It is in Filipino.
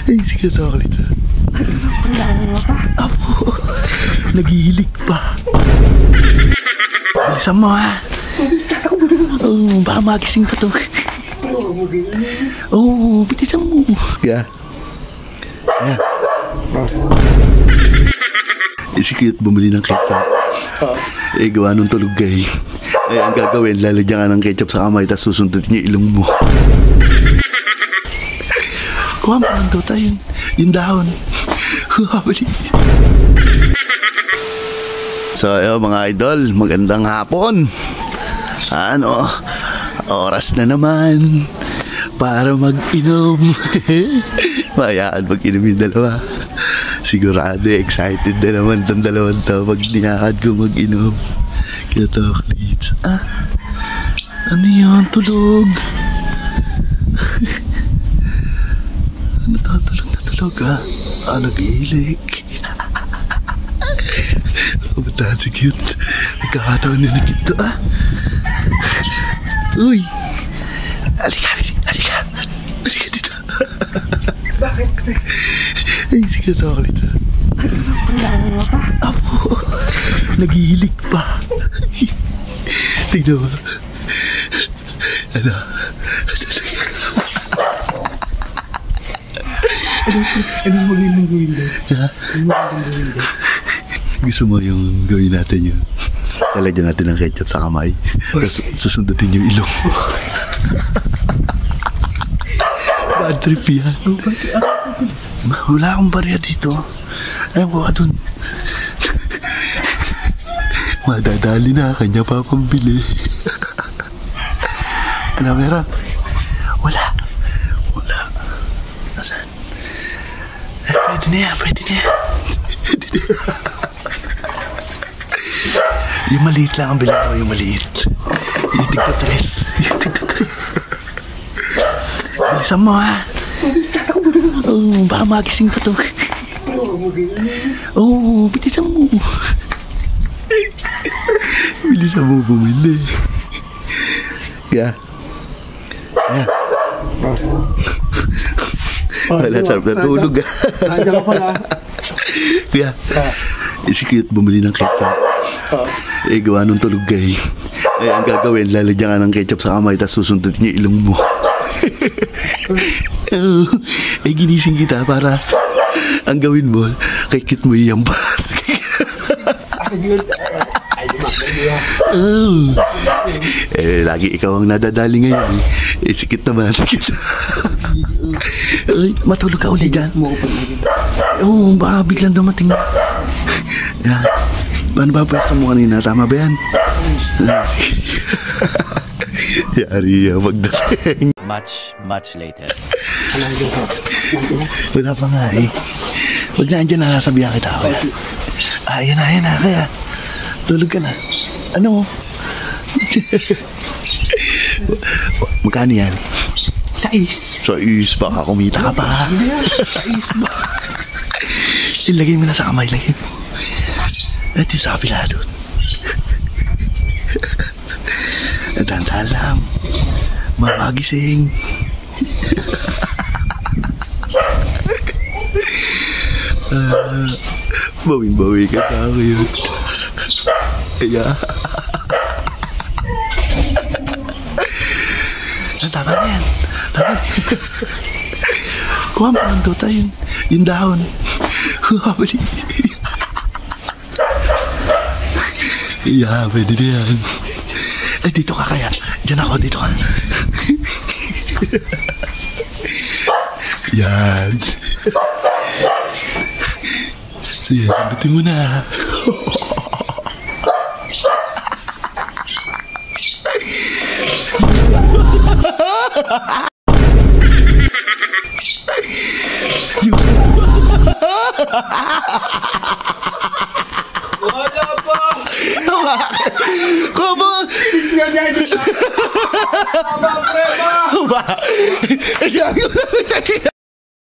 Ay, sige sa ulit. Apo, naghihilig pa. Bilisan mo ha. Oh, baka magising pa to. Oh, bilisan mo. Yeah. Si Cute bumili ng ketchup. Gawa nung tulog gay. Ang gagawin, lalagyan ka ng ketchup sa kamay tapos susundutin niya ilong mo. Kuha mo lang daw tayo yung dahon. So mga idol, magandang hapon. Oras na naman para mag-inom. Mayaan mag-inom yung dalawa. Sigurado excited na naman itong dalawang to pag niyakad ko mag-inom. Kita-toklits. Ano yun? Tulog. Natulog ha? Nag-iilig. Bataan si Cute. Nagkakataon na nagkito Uy! Alika dito. Bakit? Ay, sige sa ulit. Apo, naghihilig pa. Tignan mo. Anong magandang gawin doon? Ha? Gusto mo yung gawin natin yun? Lalagyan natin ng ketchup sa kamay. Tapos susundutin yung ilong. Bad trip yan. Wala akong barya dito. Ayaw ko ka dun. Madadali na, kanya pa pambili. Ano meron? Wala. Nasaan? Pwede na yan. Yung maliit lang ang bilhin mo, yung maliit. Yung tigta-tres. Bilisan mo ha. Oh, baka magising pa to. Oh, bilisan mo. Bilisan mo bumili. Yeah. Wala, sarap na tulog ha. Nandiyan ka pala. Yeah. Si Cute bumili ng ketchup. Gawa nung tulog gay. Ang gagawin, lalagyan ka ng ketchup sa kamay tapos susundutin niya ilong mo. Ginising kita para ang gawin mo kay Cute mo iyambas. Lagi ikaw ang nadadali ngayon si Cute naman. Matulog ka ulit dyan. Baka biglang dumating. Paano ba pwesto mo kanina? Tama ba yan? Yari pagdating. Much later. Wala pa nga Pag naandyan na, sabihan kita. Ayan na. Kaya tulog ka na. Ano? Magkano yan? 6. Baka kumita ka pa. 6 ba? Ilagay mo na sa kamay. Lagay mo. At yung sa kapila doon. Dahan-dahan lang. Mamagising. Bawin-bawi ka sa akin. Kaya. Tama na yan. Kuha mo lang daw tayo yung dahon. Pwede na yan. Dito ka kaya. Diyan ako, dito ka. Yan. Sige, sandutin mo na. Wala pa! Kamo! Tama, prema! Siya ako na